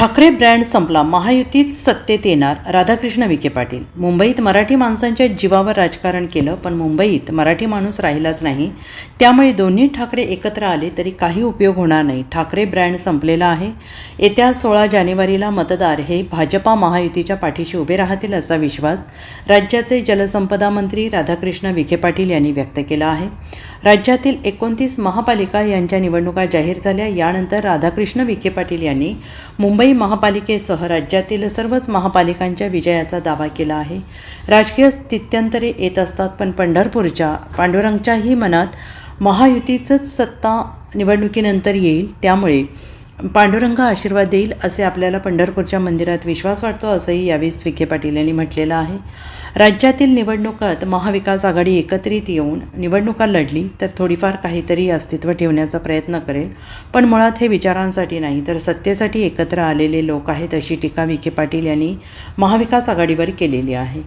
Thackeray brand संपला, महायुतीत सत्तेत येणार, राधाकृष्ण विखे पाटील. मुंबईत मराठी माणसांच्या जीवावर राजकारण केलं, पण मुंबईत मराठी माणूस राहिलाच नाही. त्यामुळे दोन्ही ठाकरे एकत्र आले तरी काही उपयोग होणार नाही. ठाकरे ब्रँड संपलेला आहे. येत्या 16 जानेवारीला मतदार हे भाजपा महायुतीच्या पाठीशी उभे राहतील असा विश्वास राज्याचे जलसंपदा मंत्री राधाकृष्ण विखे पाटील यांनी व्यक्त केला आहे. राज्यातील 29 महापालिका यांच्या निवडणुका जाहीर झाल्या. यानंतर राधाकृष्ण विखे पाटील यांनी मुंबई महापालिकेसह राज्यातील सर्वच महापालिकांच्या विजयाचा दावा केला आहे. राजकीय स्थित्यंतरे येत असतात, पण पंढरपूरच्या पांडुरंगाच्याही मनात महायुतीचंच सत्ता निवडणुकीनंतर येईल. त्यामुळे पांडुरंग आशीर्वाद देईल असे आपल्याला पंढरपूरच्या मंदिरात विश्वास वाटतो, असंही यावेळी विखे पाटील यांनी म्हटलेलं आहे. राज्यातील निवडणुकात महाविकास आघाडी एकत्रित येऊन निवडणुका लढली तर थोडीफार काहीतरी अस्तित्व ठेवण्याचा प्रयत्न करेल, पण मुळात हे विचारांसाठी नाही तर सत्तेसाठी एकत्र आलेले लोक आहेत, अशी टीका विखे पाटील यांनी महाविकास आघाडीवर केलेली आहे.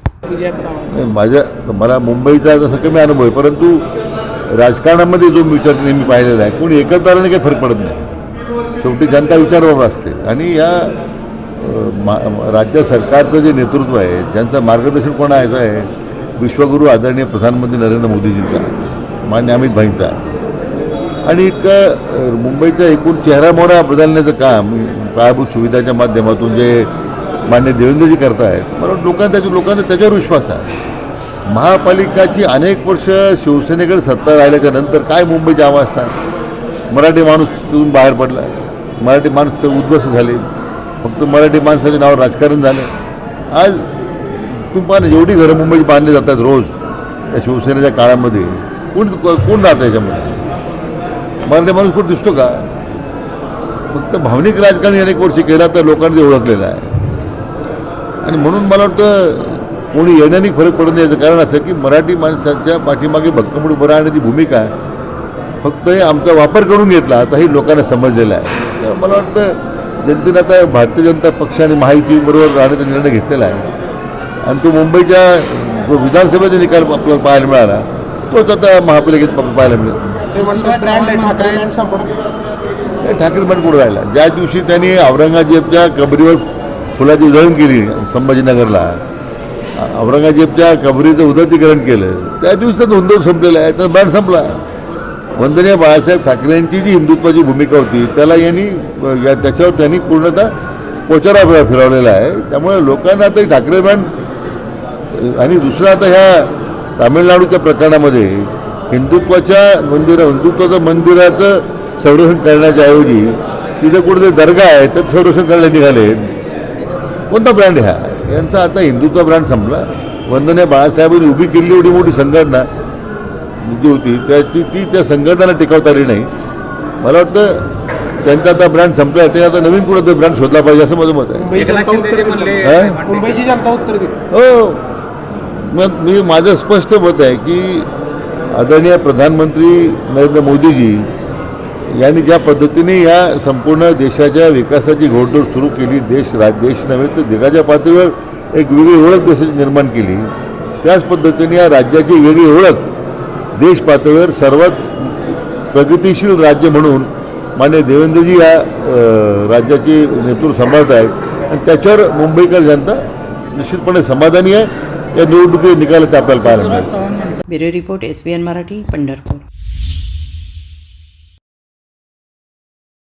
मला मुंबईचा जसा कमी अनुभव आहे, परंतु राजकारणामध्ये जो विचार नेहमी पाहिलेला आहे, कोणी एकत्र आल्याने काही फरक पडत नाही. शेवटी जनता विचारावर असते आणि या राज्य सरकारचं जे नेतृत्व आहे, ज्यांचं मार्गदर्शन कोणाचं आहे, विश्वगुरू आदरणीय प्रधानमंत्री नरेंद्र मोदीजींचा, मान्य अमित भाईंचा, आणि इतकं मुंबईचा एकूण चेहरामोहरा बदलण्याचं काम पायाभूत सुविधाच्या माध्यमातून जे मान्य देवेंद्रजी करत आहेत, मला लोकांचा त्याच्यावर विश्वास आहे. महापालिकाची अनेक वर्ष शिवसेनेकडे सत्ता राहिल्याच्या नंतर काय मुंबईची अवस्था, मराठी माणूस तिथून बाहेर पडला, मराठी माणसं उद्ध्वस्त झाले, फक्त मराठी माणसाच्या नावावर राजकारण झालं. आज तुम्ही पाहा, एवढी घरं मुंबईची बांधली जातात रोज त्या शिवसेनेच्या काळामध्ये, कोण राहतं याच्यामध्ये? मराठी माणूस कोण दिसतो का? फक्त भावनिक राजकारण अनेक वर्षी केला तर लोकांनी ते ओळखलेलं आहे. आणि म्हणून मला वाटतं कोणी येण्याने फरक पडत नाही. याचं कारण असं की मराठी माणसाच्या पाठीमागे भक्कम उभं राहण्याची भूमिका आहे, फक्त हे आमचा वापर करून घेतला आता ही लोकांना समजलेलं आहे. तर मला वाटतं जनतेने आता भारतीय जनता पक्ष आणि महायुतीबरोबर राहण्याचा निर्णय घेतलेला आहे, आणि तो मुंबईच्या जो विधानसभेचा निकाल आपल्याला पाहायला मिळाला तोच आता महापालिकेत पाहायला मिळेल. ठाकरे ब्रँड कुठं राहिला? ज्या दिवशी त्यांनी औरंगजेबच्या कबरीवर फुलाची उधळण केली संभाजीनगरला, औरंगजेबच्या कबरीचं उदात्तीकरण केलं, त्या दिवशी तर नोंदवून संपलेलं आहे, तर ब्रँड संपला. वंदनीय बाळासाहेब ठाकरेंची जी हिंदुत्वाची भूमिका होती त्याला त्याच्यावर त्यांनी पूर्णतः पोचारा फिरवलेला आहे. त्यामुळे लोकांना आता ठाकरे ब्रँड, आणि दुसरं आता ह्या तामिळनाडूच्या प्रकरणामध्ये हिंदुत्वाचं मंदिराचं संरक्षण करण्याच्या ऐवजी तिथे कुठेतरी दर्गा आहे तर संरक्षण करायला निघाले. कोणता ब्रँड ह्या? यांचा आता हिंदुत्व ब्रँड संपला. वंदनीय बाळासाहेबांनी उभी केलेली एवढी मोठी संघटना जी होती ती त्या संघटनेला टिकवता आली नाही. मला वाटतं त्यांचा आता ब्रँड संपला, ते आता नवीन कुठं ब्रँड शोधला पाहिजे असं माझं मत आहे. मुंबईची जनता उत्तर देईल. हो, मग माझं स्पष्ट मत आहे की आदरणीय प्रधानमंत्री नरेंद्र मोदीजी यांनी ज्या पद्धतीने या संपूर्ण देशाच्या विकासाची घोडदौड सुरू केली, देश नव्हे तर जगाच्या पातळीवर एक वेगळी ओळख देशाची निर्माण केली, त्याच पद्धतीने या राज्याची वेगळी ओळख देश पातळीवर सर्वात प्रगतिशील राज्य म्हणून मान्य देवेंद्रजी या राज्याची नेतृत्व सांभाळत आहेत, आणि त्याच्यावर मुंबईकर जनता निश्चितपणे समाधानी आहे. या निवडणुकीचे निकाल ते आपल्याला पाहायला मिळाले. Bureau report, SBN Marathi, Pandharpur.